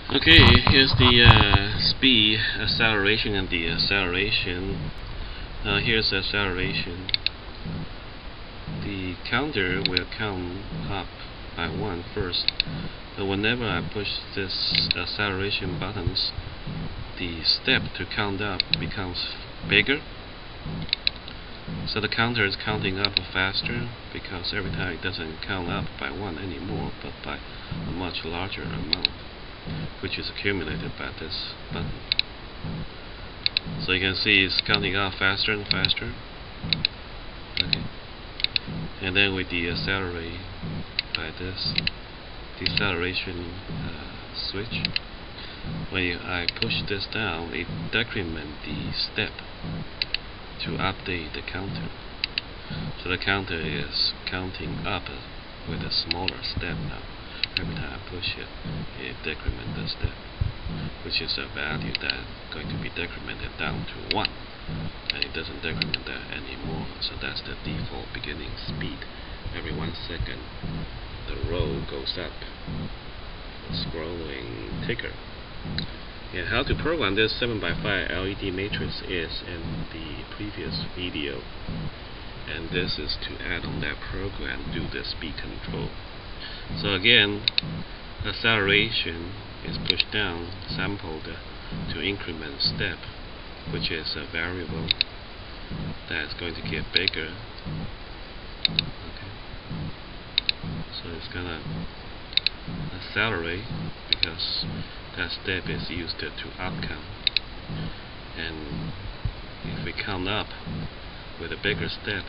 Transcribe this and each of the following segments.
Okay, here's the speed, acceleration, and deceleration. Here's acceleration. The counter will count up by 1 first, but whenever I push this acceleration buttons, the step to count up becomes bigger. So the counter is counting up faster because every time it doesn't count up by 1 anymore, but by a much larger amount, which is accumulated by this button. So you can see it's counting up faster and faster. Okay. And then we decelerate by this deceleration switch. When I push this down, it decrements the step to update the counter. So the counter is counting up with a smaller step now. Every time I push it, it decrements the step, which is a value that's going to be decremented down to 1, and it doesn't decrement that anymore. So that's the default beginning speed. Every 1 second, the row goes up. Scrolling ticker. And how to program this 7x5 LED matrix is in the previous video, and this is to add on that program, do the speed control. So again, acceleration is pushed down, sampled to increment step, which is a variable that's going to get bigger. Okay. So it's gonna accelerate because that step is used to up count, and if we count up with a bigger step,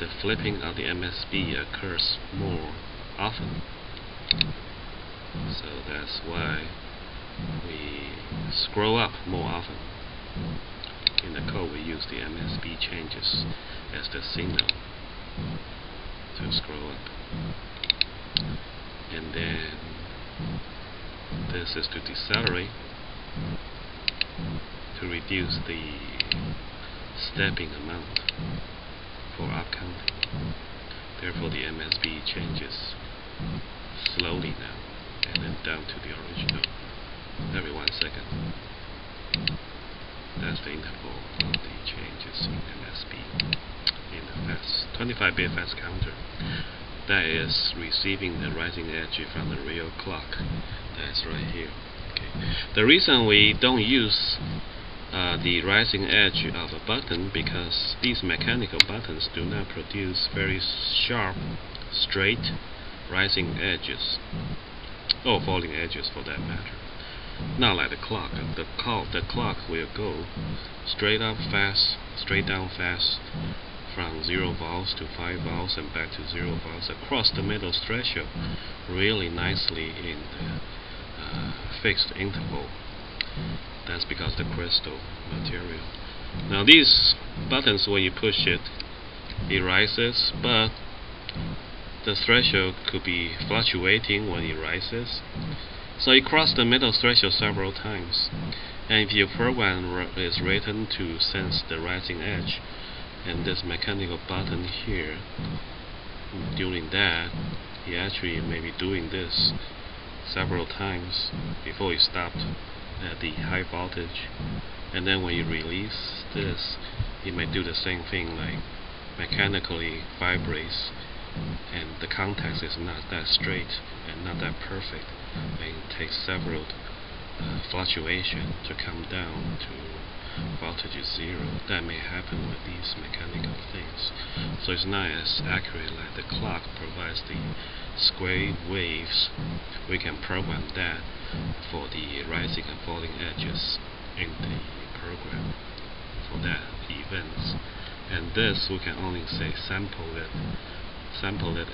the flipping of the MSB occurs more often. So that's why we scroll up more often. In the code we use the MSB changes as the signal to scroll up. And then this is to decelerate, to reduce the stepping amount for up counting. Therefore the MSB changes slowly now, and then down to the original every 1 second. That's the interval of the changes in MSB in the fast 25-bit fast counter. That is receiving the rising edge from the real clock. That's right here. Okay. The reason we don't use the rising edge of a button, because these mechanical buttons do not produce very sharp, straight rising edges, or falling edges for that matter. Not like the clock. The clock will go straight up fast, straight down fast, from 0 volts to 5 volts and back to 0 volts across the middle threshold really nicely in the fixed interval. That's because the crystal material. Now these buttons, when you push it, it rises, but the threshold could be fluctuating when it rises. So it crosses the middle threshold several times. And if your program is written to sense the rising edge, and this mechanical button here, during that, you actually may be doing this several times before you stopped at the high voltage, and then when you release this, you may do the same thing, like mechanically vibrates, and the contact is not that straight and not that perfect, and it takes several fluctuations to come down to voltage is 0. That may happen with these mechanical things. So it's not as accurate like the clock provides the square waves. We can program that for the rising and falling edges in the program for that events. And this we can only say sample it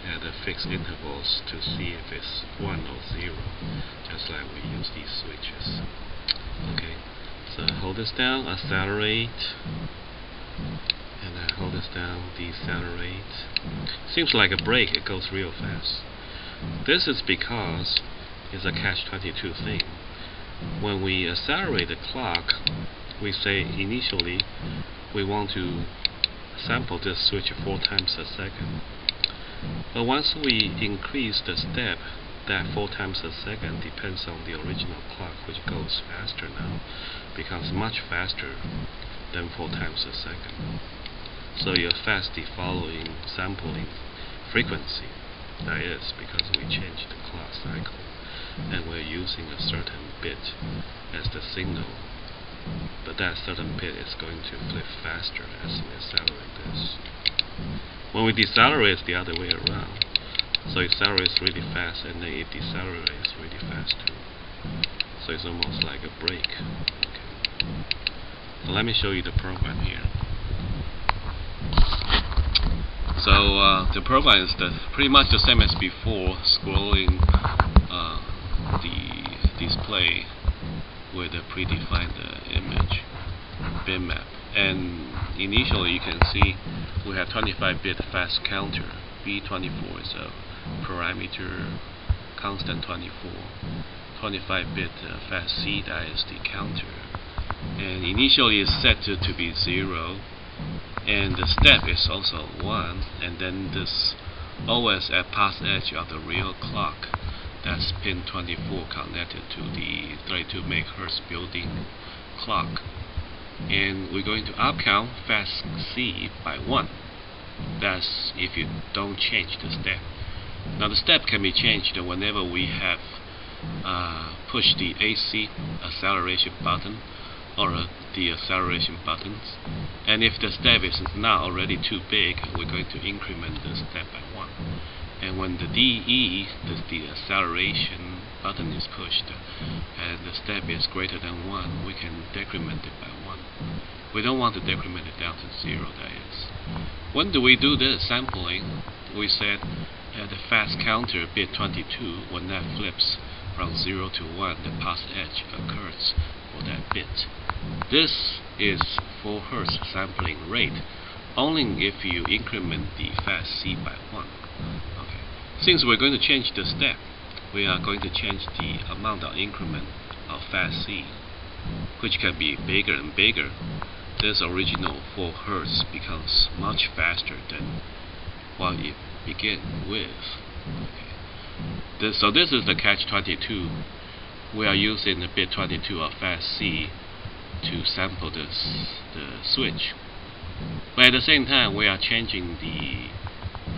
at a fixed intervals to see if it's 1 or 0, just like we use these switches. Okay. So hold this down, accelerate, and I hold this down, decelerate. Seems like a brake, it goes real fast. This is because it's a catch-22 thing. When we accelerate the clock, we say initially we want to sample this switch 4 times a second. But once we increase the step that 4 times a second depends on the original clock, which goes faster now, becomes much faster than 4 times a second. So you fast the following sampling frequency. That is because we changed the clock cycle and we're using a certain bit as the signal, but that certain bit is going to flip faster as we accelerate this. When we decelerate, it's the other way around. So it accelerates really fast and then it decelerates really fast too. So it's almost like a break. Okay. So let me show you the program here. So the program is pretty much the same as before, scrolling the display with a predefined image bitmap. And initially you can see we have 25-bit fast counter. B24 is a parameter constant 24. 25-bit fast C, that is the counter. And initially it's set to be 0. And the step is also 1, and then this always at pass edge of the real clock, that's pin 24 connected to the 32 MHz building clock. And we're going to upcount fast C by 1. That's if you don't change the step. Now the step can be changed whenever we have pushed the AC acceleration button or the acceleration buttons, and if the step is not already too big, we're going to increment the step by 1. And when the DE, the acceleration button, is pushed and the step is greater than 1, we can decrement it by 1. We don't want to decrement it down to 0, that is. When do we do this sampling? We said at the fast counter bit 22, when that flips from 0 to 1, the pass edge occurs for that bit. This is 4 Hz sampling rate only if you increment the fast C by 1. Okay. Since we're going to change the step, we are going to change the amount of increment of fast C, which can be bigger and bigger. This original 4 Hz becomes much faster than what it began with. Okay. So this is the catch-22. We are using the bit 22 of fast C to sample the switch. But at the same time, we are changing the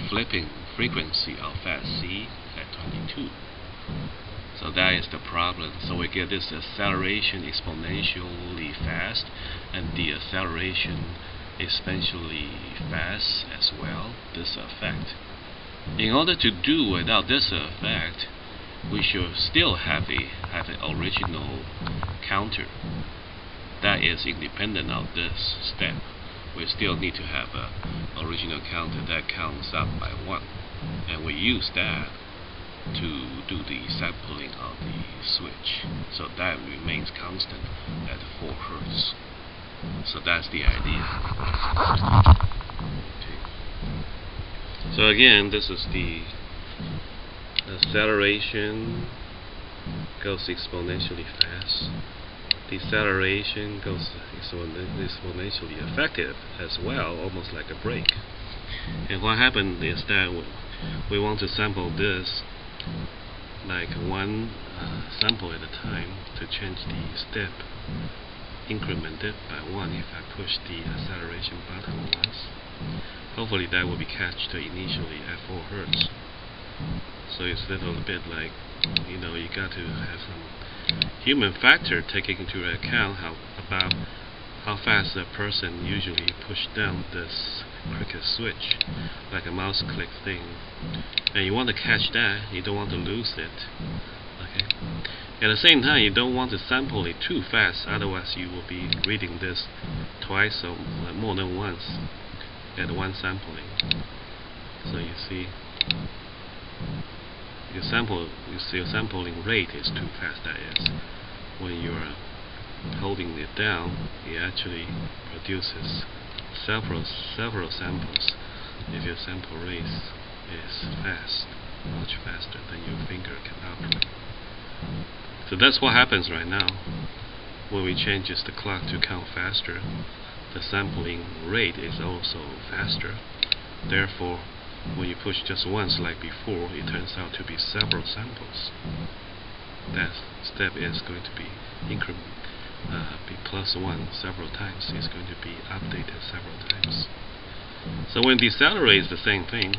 flipping frequency of fast C at 22. So that is the problem. So we get this acceleration exponentially fast and the acceleration exponentially fast as well, this effect. In order to do without this effect, we should still have an original counter that is independent of this step. We still need to have an original counter that counts up by 1, and we use that to do the sampling of the switch, so that remains constant at 4 Hz. So that's the idea. Okay. So again, this is the acceleration goes exponentially fast. Deceleration goes exponentially effective as well, almost like a break. And what happened is that we want to sample this like one sample at a time to change the step, increment it by 1 if I push the acceleration button once. Hopefully that will be catched initially at 4 Hz. So it's a little bit like, you got to have some human factor taking into account about how fast a person usually push down this cricket switch, like a mouse click thing. And you want to catch that, you don't want to lose it. Okay. At the same time, you don't want to sample it too fast, otherwise you will be reading this twice or more than once at one sampling. So you see, your sampling rate is too fast. That is, when you are holding it down, it actually produces several samples. If your sample rate is fast, much faster than your finger can operate. So that's what happens right now. When we change the clock to count faster, the sampling rate is also faster. Therefore, when you push just once like before, it turns out to be several samples. That step is going to be be +1 several times. It's going to be updated several times. So when decelerate is the same thing.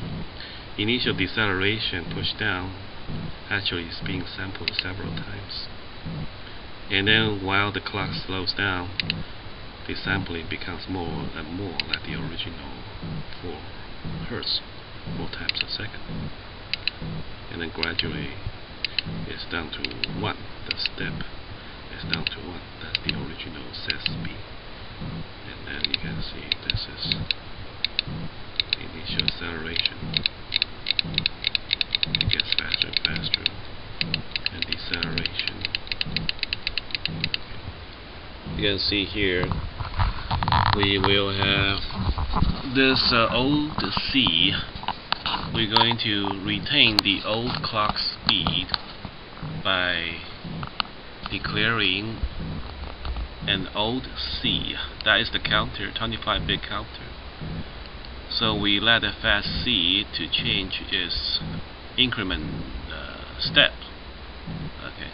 Initial deceleration push down actually is being sampled several times. And then while the clock slows down, the sampling becomes more and more like the original 4 Hertz, 4 times a second. And then gradually it's down to 1. The step is down to 1. That's the original set speed. And then you can see this is the initial acceleration. It gets faster and faster. And deceleration. You can see here we will have this old C. We're going to retain the old clock speed by declaring an old C. That is the counter, 25-bit counter. So we let the fast C to change its increment step. Okay,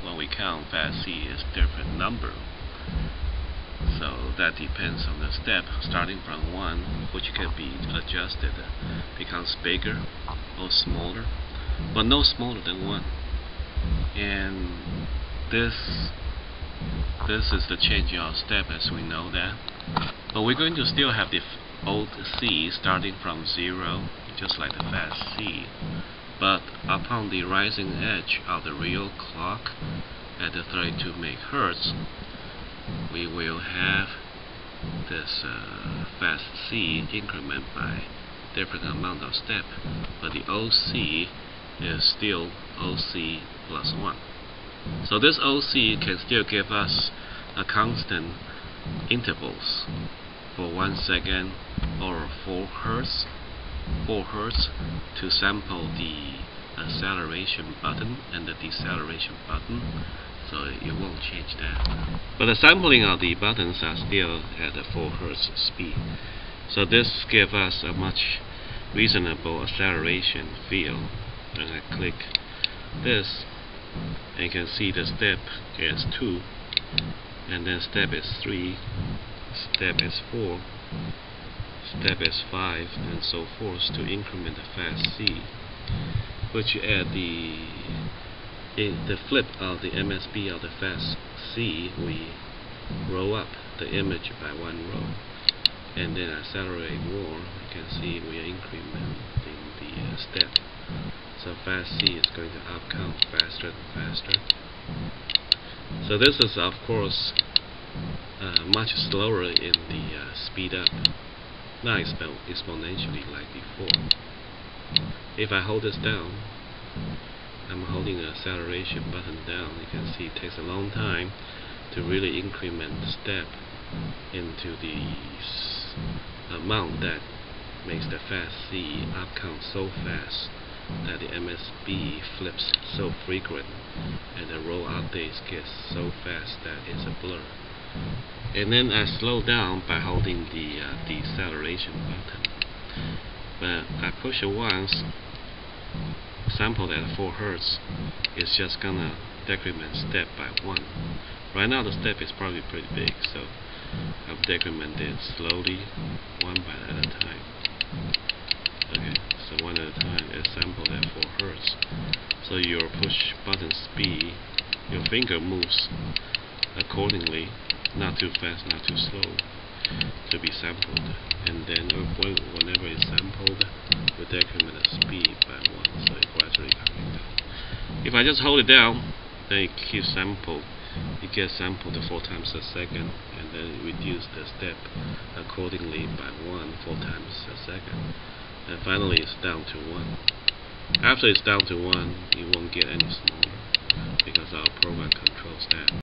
when we count fast C is different number. So that depends on the step, starting from 1, which can be adjusted, becomes bigger or smaller, but no smaller than 1. And this is the change in our step, as we know that. But we're going to still have the old C starting from 0, just like the fast C. But upon the rising edge of the real clock at the 32 MHz, we will have this fast C increment by different amount of step, but the OC is still OC plus 1. So this OC can still give us a constant intervals for 1 second or 4 Hertz to sample the acceleration button and the deceleration button. So it won't change that. But the sampling of the buttons are still at the 4 Hertz speed. So this gives us a much reasonable acceleration field. When I click this, and you can see the step is 2, and then step is 3, step is 4, step is 5, and so forth to increment the fast C, which at the flip of the MSB of the fast C, we roll up the image by 1 row, and then accelerate more. You can see we are incrementing the step. So fast C is going to upcount faster and faster. So this is of course much slower in the speed up, not exponentially like before. If I hold this down, I'm holding the acceleration button down. You can see it takes a long time to really increment the step into the amount that makes the fast C upcount so fast that the MSB flips so frequent and the roll updates get so fast that it's a blur. And then I slow down by holding the deceleration button. But I push it once, sampled at 4 Hertz, it's just gonna decrement step by 1. Right now the step is probably pretty big, so I've decremented slowly, 1 byte at a time. Okay, so 1 at a time is sampled at 4 Hertz. So your push button speed, your finger moves accordingly, not too fast, not too slow, to be sampled. And then whenever it's sampled, we decrement the speed by 1, so it gradually coming down. If I just hold it down, then it keeps sampled. It gets sampled 4 times a second, and then reduce the step accordingly by 4 times a second. And finally it's down to 1. After it's down to 1, it won't get any smaller because our program controls that.